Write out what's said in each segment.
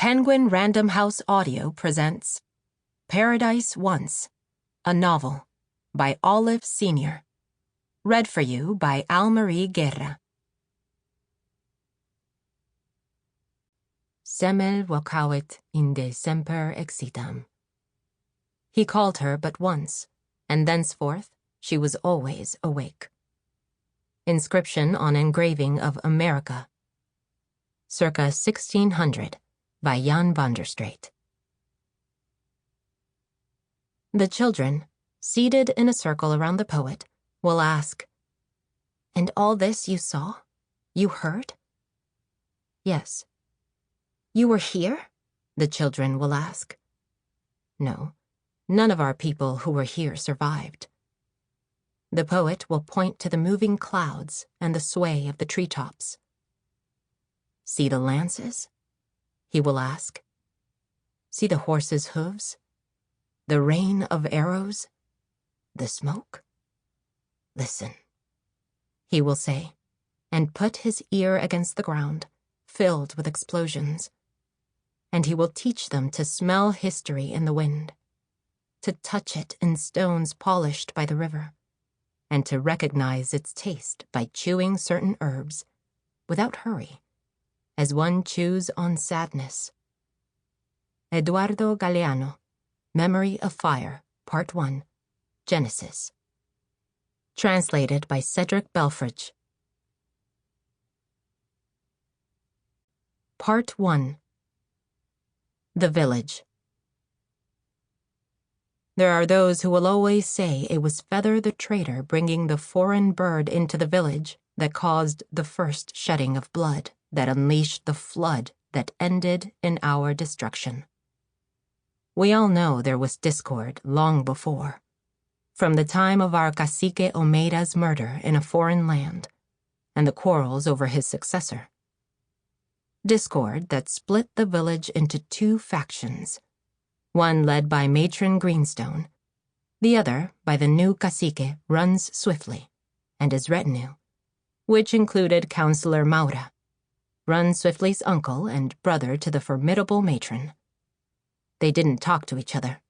Penguin Random House Audio presents Paradise Once, a novel by Olive Sr. Read for you by Almarie Guerra. Semel vocavit inde semper exitam. He called her but once, and thenceforth she was always awake. Inscription on engraving of America, circa 1600, by Jan van der Straat. The children, seated in a circle around the poet, will ask, "And all this you saw? You heard?" "Yes." "You were here?" the children will ask. "No, none of our people who were here survived." The poet will point to the moving clouds and the sway of the treetops. "See the lances?" he will ask. "See the horses' hooves? The rain of arrows? The smoke? Listen," he will say, and put his ear against the ground, filled with explosions. And he will teach them to smell history in the wind, to touch it in stones polished by the river, and to recognize its taste by chewing certain herbs, without hurry, as one chews on sadness. Eduardo Galeano, Memory of Fire, Part 1, Genesis. Translated by Cedric Belfridge. Part 1. The Village. There are those who will always say it was Feather the traitor bringing the foreign bird into the village that caused the first shedding of blood that unleashed the flood that ended in our destruction. We all know there was discord long before, from the time of our cacique Omeida's murder in a foreign land, and the quarrels over his successor. Discord that split the village into two factions, one led by Matron Greenstone, the other by the new cacique Runs Swiftly and his retinue, which included Councillor Maura, Run Swiftly's uncle and brother to the formidable matron. They didn't talk to each other,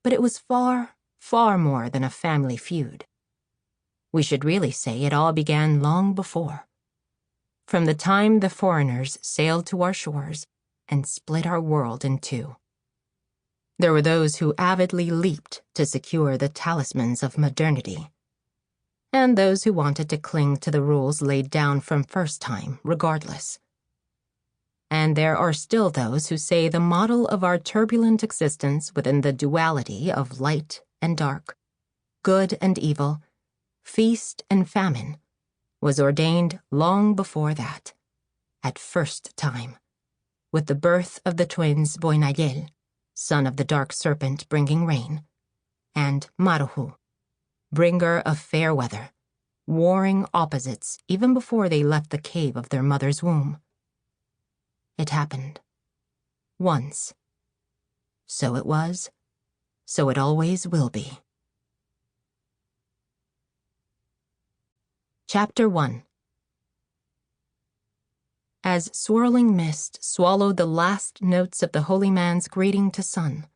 but it was far, far more than a family feud. We should really say it all began long before, from the time the foreigners sailed to our shores and split our world in two. There were those who avidly leaped to secure the talismans of modernity, and those who wanted to cling to the rules laid down from first time, regardless. And there are still those who say the model of our turbulent existence within the duality of light and dark, good and evil, feast and famine, was ordained long before that, at first time, with the birth of the twins Boinayel, son of the dark serpent bringing rain, and Maruhu, bringer of fair weather, warring opposites even before they left the cave of their mother's womb. It happened. Once. So it was. So it always will be. Chapter 1. As swirling mist swallowed the last notes of the holy man's greeting to sun,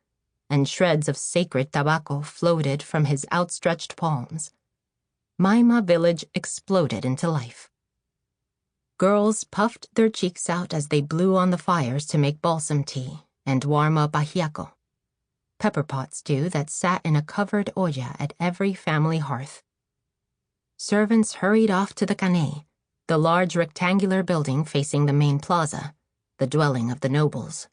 and shreds of sacred tobacco floated from his outstretched palms, Maima village exploded into life. Girls puffed their cheeks out as they blew on the fires to make balsam tea and warm up ajiaco, pepper pot stew that sat in a covered olla at every family hearth. Servants hurried off to the cane, the large rectangular building facing the main plaza, the dwelling of the nobles.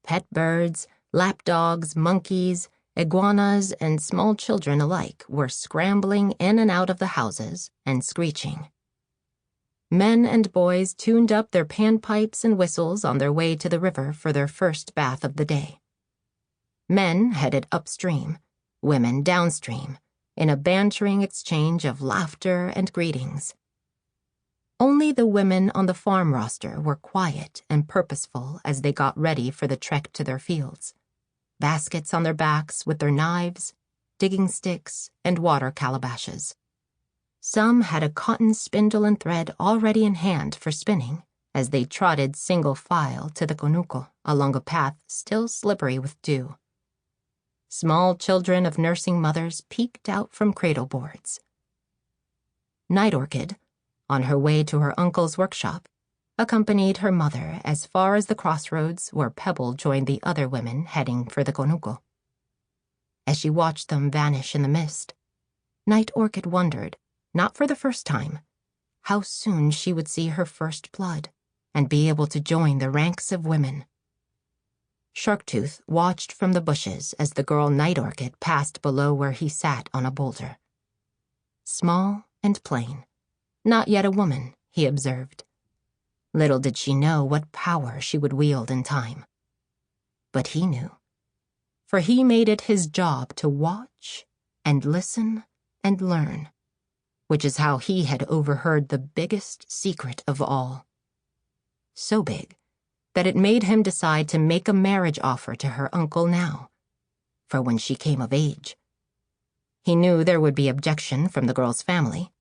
Pet birds, lapdogs, monkeys, iguanas, and small children alike were scrambling in and out of the houses and screeching. Men and boys tuned up their panpipes and whistles on their way to the river for their first bath of the day. Men headed upstream, women downstream, in a bantering exchange of laughter and greetings. Only the women on the farm roster were quiet and purposeful as they got ready for the trek to their fields, baskets on their backs with their knives, digging sticks, and water calabashes. Some had a cotton spindle and thread already in hand for spinning, as they trotted single file to the conuco along a path still slippery with dew. Small children of nursing mothers peeked out from cradle boards. Night Orchid, on her way to her uncle's workshop, accompanied her mother as far as the crossroads where Pebble joined the other women heading for the conuco. As she watched them vanish in the mist, Night Orchid wondered, not for the first time, how soon she would see her first blood and be able to join the ranks of women. Sharktooth watched from the bushes as the girl Night Orchid passed below where he sat on a boulder. Small and plain, not yet a woman, he observed. Little did she know what power she would wield in time. But he knew, for he made it his job to watch and listen and learn, which is how he had overheard the biggest secret of all. So big that it made him decide to make a marriage offer to her uncle now, for when she came of age. He knew there would be objection from the girl's family,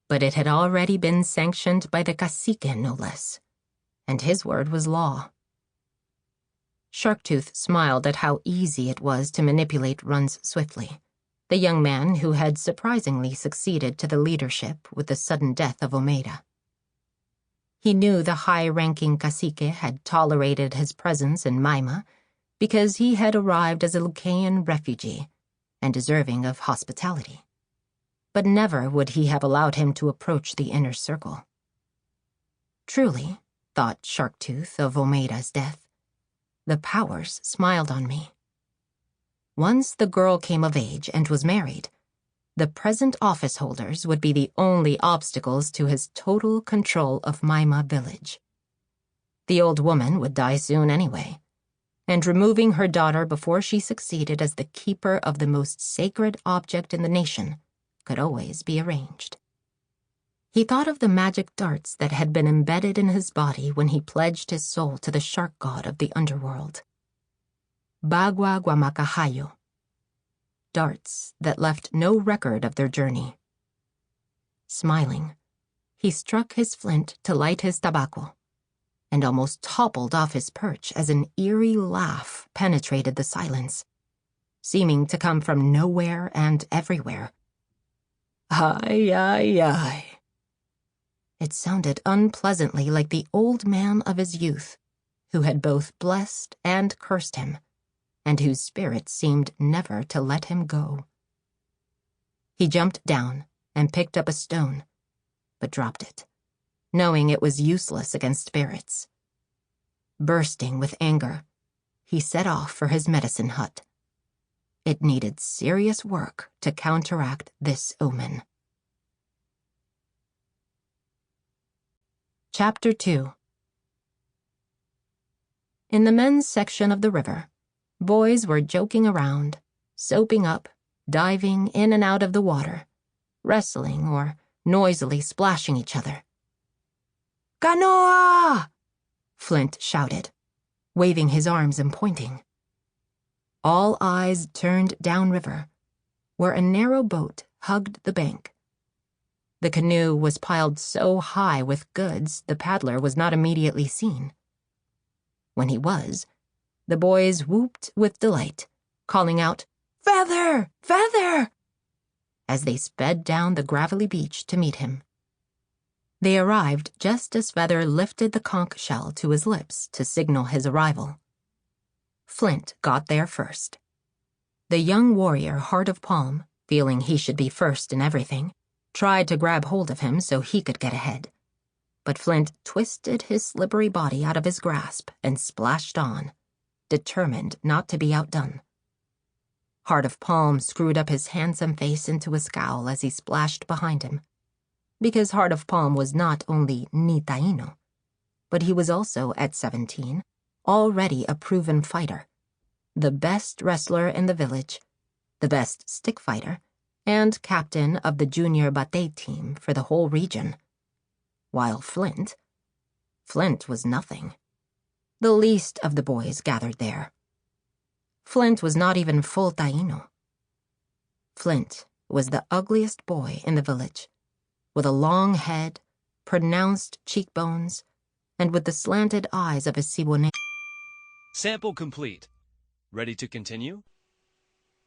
but it had already been sanctioned by the cacique, no less, and his word was law. Sharktooth smiled at how easy it was to manipulate Runs Swiftly, the young man who had surprisingly succeeded to the leadership with the sudden death of Almeida. He knew the high-ranking cacique had tolerated his presence in Maima because he had arrived as a Lucayan refugee and deserving of hospitality. But never would he have allowed him to approach the inner circle. Truly, thought Sharktooth of Almeida's death, the powers smiled on me. Once the girl came of age and was married, the present office holders would be the only obstacles to his total control of Maima village. The old woman would die soon anyway, and removing her daughter before she succeeded as the keeper of the most sacred object in the nation could always be arranged. He thought of the magic darts that had been embedded in his body when he pledged his soul to the shark god of the underworld. Bagua Guamacahayo. Darts that left no record of their journey. Smiling, he struck his flint to light his tobacco, and almost toppled off his perch as an eerie laugh penetrated the silence, seeming to come from nowhere and everywhere. Ay, ay, ay. It sounded unpleasantly like the old man of his youth, who had both blessed and cursed him, and whose spirit seemed never to let him go. He jumped down and picked up a stone, but dropped it, knowing it was useless against spirits. Bursting with anger, he set off for his medicine hut. It needed serious work to counteract this omen. Chapter 2. In the men's section of the river, boys were joking around, soaping up, diving in and out of the water, wrestling or noisily splashing each other. "Canoa!" Flint shouted, waving his arms and pointing. All eyes turned downriver, where a narrow boat hugged the bank. The canoe was piled so high with goods the paddler was not immediately seen. When he was, the boys whooped with delight, calling out, "Feather! Feather!" as they sped down the gravelly beach to meet him. They arrived just as Feather lifted the conch shell to his lips to signal his arrival. Flint got there first. The young warrior Heart of Palm, feeling he should be first in everything, tried to grab hold of him so he could get ahead. But Flint twisted his slippery body out of his grasp and splashed on, determined not to be outdone. Heart of Palm screwed up his handsome face into a scowl as he splashed behind him, because Heart of Palm was not only ni Taíno, but he was also, at 17, already a proven fighter, the best wrestler in the village, the best stick fighter, and captain of the junior bate team for the whole region. While Flint was nothing. The least of the boys gathered there. Flint was not even full Taíno. Flint was the ugliest boy in the village, with a long head, pronounced cheekbones, and with the slanted eyes of a Siboney. Sample complete. Ready to continue?